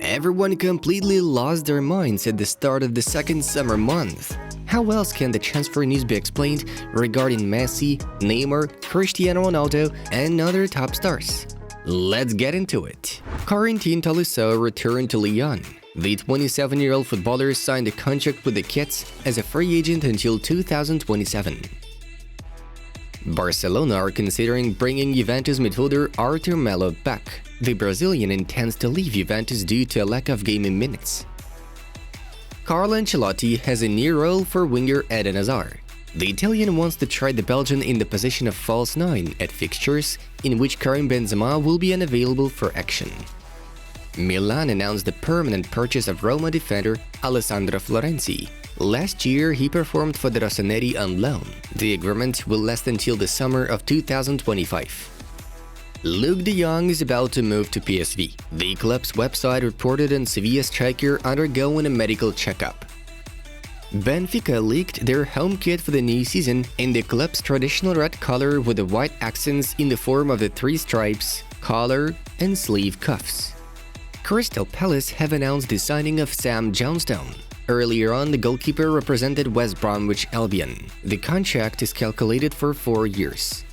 Everyone completely lost their minds at the start of the second summer month. How else can the transfer news be explained regarding Messi, Neymar, Cristiano Ronaldo, and other top stars? Let's get into it. Corentin Tolisso returned to Lyon. The 27-year-old footballer signed a contract with the Kits as a free agent until 2027. Barcelona are considering bringing Juventus midfielder Arthur Melo back. The Brazilian intends to leave Juventus due to a lack of gaming minutes. Carlo Ancelotti has a new role for winger Eden Hazard. The Italian wants to try the Belgian in the position of false nine at fixtures, in which Karim Benzema will be unavailable for action. Milan announced the permanent purchase of Roma defender Alessandro Florenzi. Last year, he performed for the Rossoneri on loan. The agreement will last until the summer of 2025. Luke de Jong is about to move to PSV. The club's website reported on Sevilla striker undergoing a medical checkup. Benfica leaked their home kit for the new season in the club's traditional red color with the white accents in the form of the three stripes, collar, and sleeve cuffs. Crystal Palace have announced the signing of Sam Johnstone. Earlier on, the goalkeeper represented West Bromwich Albion. The contract is calculated for 4 years.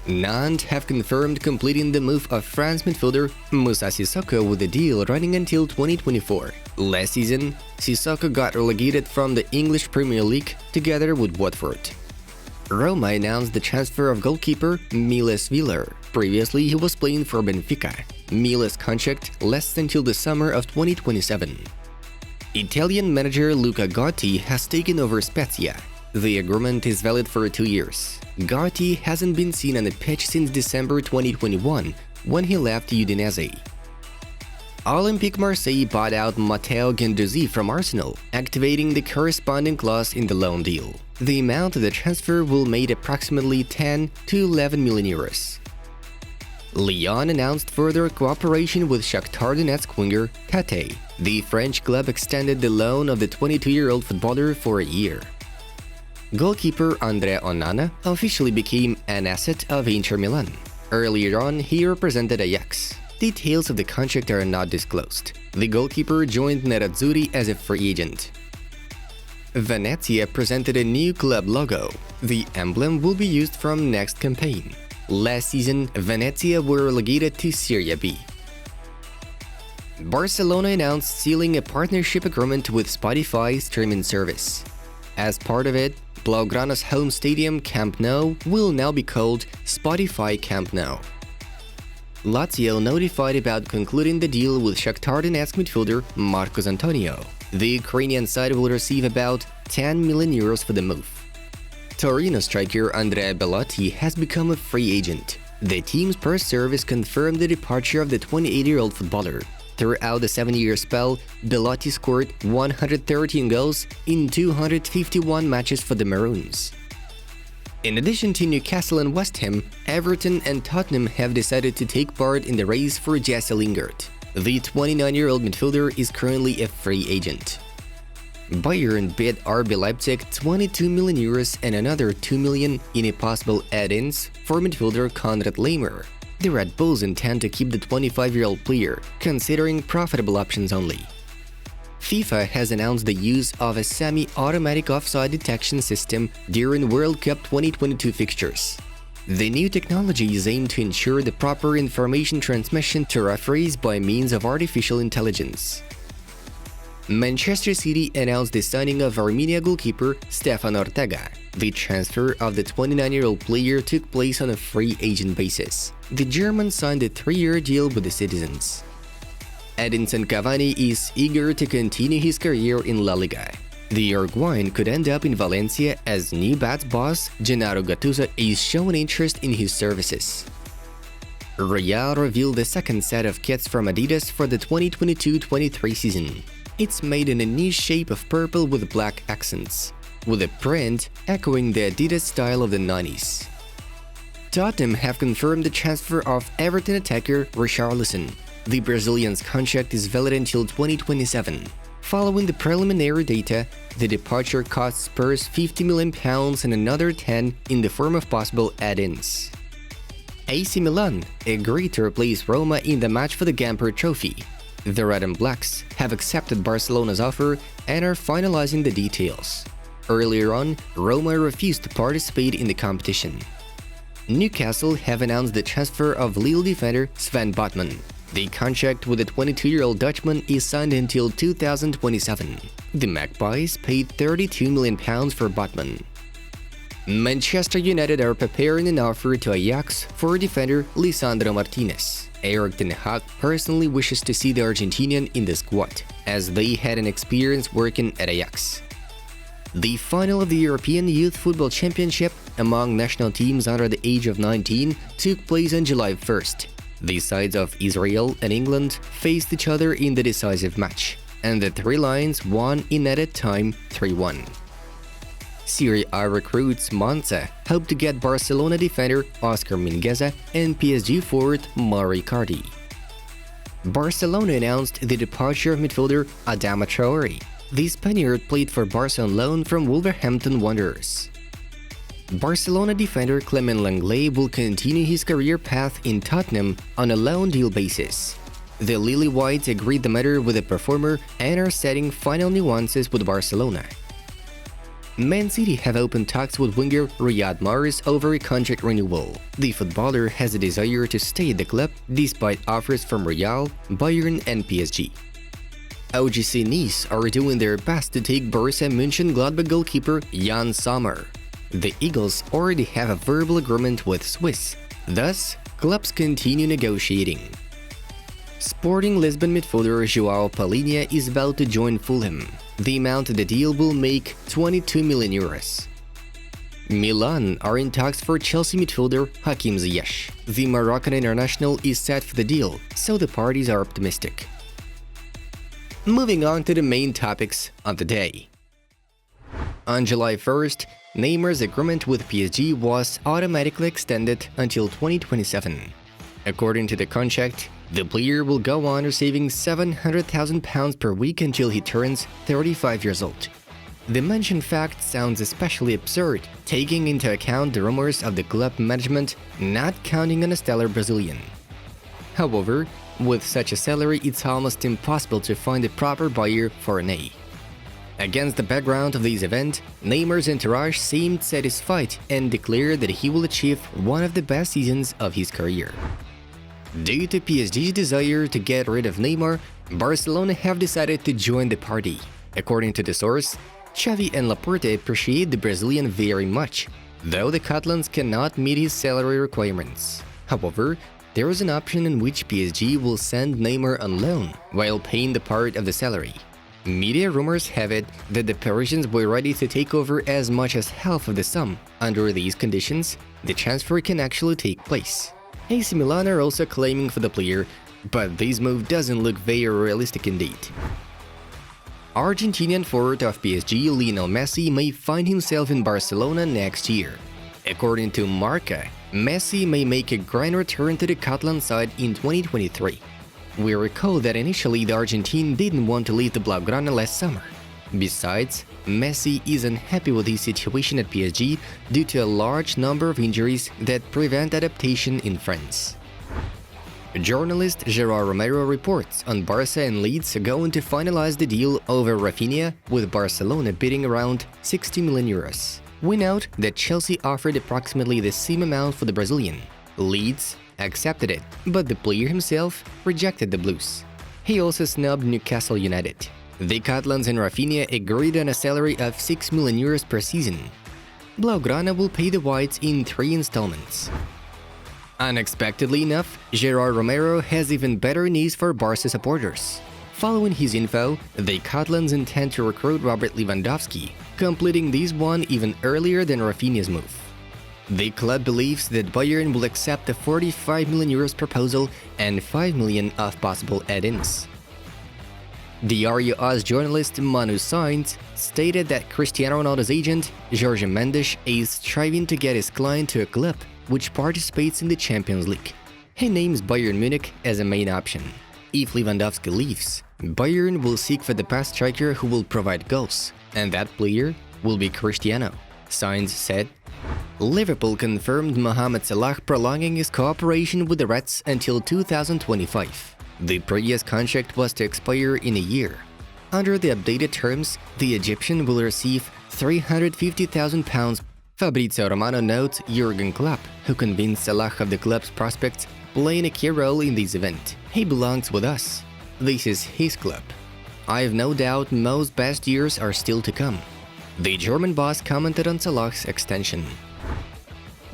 Nantes have confirmed completing the move of France midfielder Moussa Sissoko with a deal running until 2024. Last season, Sissoko got relegated from the English Premier League together with Watford. Roma announced the transfer of goalkeeper Miles Willer. Previously, he was playing for Benfica. Miles' contract lasts until the summer of 2027. Italian manager Luca Gotti has taken over Spezia. The agreement is valid for 2 years. Gotti hasn't been seen on the pitch since December 2021, when he left Udinese. Olympique Marseille bought out Matteo Guendouzi from Arsenal, activating the corresponding clause in the loan deal. The amount of the transfer will make approximately 10 to 11 million euros. Lyon announced further cooperation with Shakhtar Donetsk winger Tate. The French club extended the loan of the 22-year-old footballer for a year. Goalkeeper Andrea Onana officially became an asset of Inter Milan. Earlier on, he represented Ajax. Details of the contract are not disclosed. The goalkeeper joined Nerazzurri as a free agent. Venezia presented a new club logo. The emblem will be used from next campaign. Last season, Venezia were relegated to Serie B. Barcelona announced sealing a partnership agreement with Spotify streaming service. As part of it, Blaugrana's home stadium Camp Nou will now be called Spotify Camp Nou. Lazio notified about concluding the deal with Shakhtar Donetsk midfielder Marcos Antonio. The Ukrainian side will receive about 10 million euros for the move. Torino striker Andrea Bellotti has become a free agent. The team's press service confirmed the departure of the 28-year-old footballer. Throughout the 7-year spell, Bellotti scored 113 goals in 251 matches for the Maroons. In addition to Newcastle and West Ham, Everton and Tottenham have decided to take part in the race for Jesse Lingard. The 29-year-old midfielder is currently a free agent. Bayern bid RB Leipzig 22 million euros and another 2 million in a possible add-ins for midfielder Konrad Laimer. The Red Bulls intend to keep the 25-year-old player, considering profitable options only. FIFA has announced the use of a semi-automatic offside detection system during World Cup 2022 fixtures. The new technology is aimed to ensure the proper information transmission to referees by means of artificial intelligence. Manchester City announced the signing of Armenia goalkeeper Stefan Ortega. The transfer of the 29-year-old player took place on a free agent basis. The German signed a 3-year deal with the Citizens. Edinson Cavani is eager to continue his career in La Liga. The Uruguayan could end up in Valencia as new Bats boss Gennaro Gattuso is showing interest in his services. Real revealed the second set of kits from Adidas for the 2022-23 season. It's made in a new shape of purple with black accents, with a print echoing the Adidas style of the 90s. Tottenham have confirmed the transfer of Everton attacker Richarlison. The Brazilian's contract is valid until 2027. Following the preliminary data, the departure cost Spurs £50 million and another 10 in the form of possible add-ins. AC Milan agreed to replace Roma in the match for the Gamper Trophy. The Red and Blacks have accepted Barcelona's offer and are finalizing the details. Earlier on, Roma refused to participate in the competition. Newcastle have announced the transfer of Lille defender Sven Botman. The contract with the 22-year-old Dutchman is signed until 2027. The Magpies paid £32 million for Botman. Manchester United are preparing an offer to Ajax for defender Lisandro Martinez. Erik ten Hag personally wishes to see the Argentinian in the squad, as they had an experience working at Ajax. The final of the European Youth Football Championship among national teams under the age of 19 took place on July 1st. The sides of Israel and England faced each other in the decisive match, and the Three Lions won in added time 3-1. Serie A recruits Monza hope to get Barcelona defender Oscar Mingueza and PSG forward Mauro Icardi. Barcelona announced the departure of midfielder Adama Traoré. The Spaniard played for Barca on loan from Wolverhampton Wanderers. Barcelona defender Clement Lenglet will continue his career path in Tottenham on a loan deal basis. The Lily Whites agreed the matter with the performer and are setting final nuances with Barcelona. Man City have opened talks with winger Riyad Mahrez over a contract renewal. The footballer has a desire to stay at the club despite offers from Real, Bayern and PSG. OGC Nice are doing their best to take Borussia Mönchengladbach goalkeeper Jan Sommer. The Eagles already have a verbal agreement with Swiss, thus clubs continue negotiating. Sporting Lisbon midfielder João Palhinha is about to join Fulham. The amount of the deal will make €22 million. Milan are in talks for Chelsea midfielder Hakim Ziyech. The Moroccan international is set for the deal, so the parties are optimistic. Moving on to the main topics of the day. On July 1st, Neymar's agreement with PSG was automatically extended until 2027. According to the contract, the player will go on receiving £700,000 per week until he turns 35 years old. The mentioned fact sounds especially absurd, taking into account the rumors of the club management not counting on a stellar Brazilian. However, with such a salary, it's almost impossible to find a proper buyer for Ney. Against the background of this event, Neymar's entourage seemed satisfied and declared that he will achieve one of the best seasons of his career. Due to PSG's desire to get rid of Neymar, Barcelona have decided to join the party. According to the source, Xavi and Laporte appreciate the Brazilian very much, though the Catalans cannot meet his salary requirements. However, there is an option in which PSG will send Neymar on loan while paying the part of the salary. Media rumors have it that the Parisians were ready to take over as much as half of the sum. Under these conditions, the transfer can actually take place. AC Milan are also claiming for the player, but this move doesn't look very realistic indeed. Argentinian forward of PSG Lionel Messi may find himself in Barcelona next year. According to Marca, Messi may make a grand return to the Catalan side in 2023. We recall that initially the Argentine didn't want to leave the blaugrana last summer. Besides, Messi is unhappy with his situation at PSG due to a large number of injuries that prevent adaptation in France. Journalist Gerard Romero reports on Barca and Leeds going to finalize the deal over Rafinha, with Barcelona bidding around €60 million. We note that Chelsea offered approximately the same amount for the Brazilian. Leeds accepted it, but the player himself rejected the Blues. He also snubbed Newcastle United. The Catalans and Rafinha agreed on a salary of €6 million per season. Blaugrana will pay the Whites in 3 installments. Unexpectedly enough, Gerard Romero has even better news for Barca supporters. Following his info, the Catalans intend to recruit Robert Lewandowski, completing this one even earlier than Rafinha's move. The club believes that Bayern will accept the €45 million proposal and €5 million of possible add-ins. Diario AS journalist Manu Sainz stated that Cristiano Ronaldo's agent, Jorge Mendes, is striving to get his client to a club which participates in the Champions League. He names Bayern Munich as a main option. If Lewandowski leaves, Bayern will seek for the best striker who will provide goals, and that player will be Cristiano. Sainz said, Liverpool confirmed Mohamed Salah prolonging his cooperation with the Reds until 2025. The previous contract was to expire in a year. Under the updated terms, the Egyptian will receive £350,000. Fabrizio Romano notes Jurgen Klopp, who convinced Salah of the club's prospects, playing a key role in this event. He belongs with us. This is his club. I have no doubt Mo's best years are still to come. The German boss commented on Salah's extension.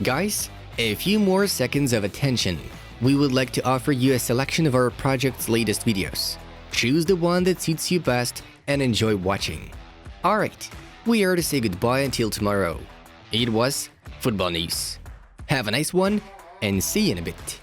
Guys, a few more seconds of attention. We would like to offer you a selection of our project's latest videos. Choose the one that suits you best and enjoy watching. Alright, we are to say goodbye until tomorrow. It was Football News. Have a nice one and see you in a bit.